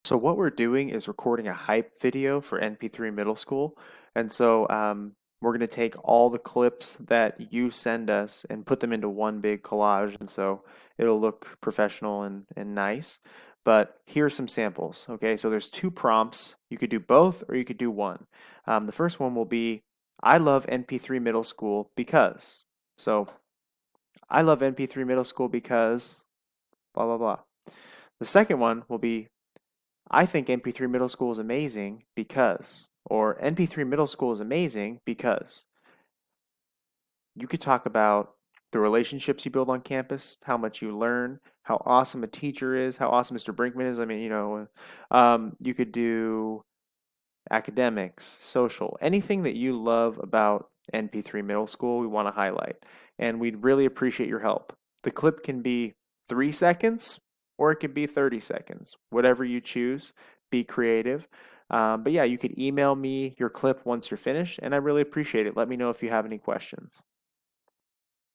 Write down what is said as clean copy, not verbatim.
So what we're doing is recording a hype video for NP3 Middle School. And so we're going to take all the clips that you send us and put them into one big collage. And so it'll look professional and nice. But here are some samples. Okay, so there's two prompts. You could do both or you could do one. The first one will be, I love NP3 Middle School because. So I love NP3 Middle School because blah, blah, blah. The second one will be, I think NP3 Middle School is amazing because, or NP3 Middle School is amazing because. You could talk about the relationships you build on campus, how much you learn, how awesome a teacher is, how awesome Mr. Brinkman is. I mean, you could do academics, social, anything that you love about NP3 Middle School, we want to highlight. And we'd really appreciate your help. The clip can be 3 seconds or it could be 30 seconds, whatever you choose. Be creative. But yeah, you could email me your clip once you're finished, and I really appreciate it. Let me know if you have any questions.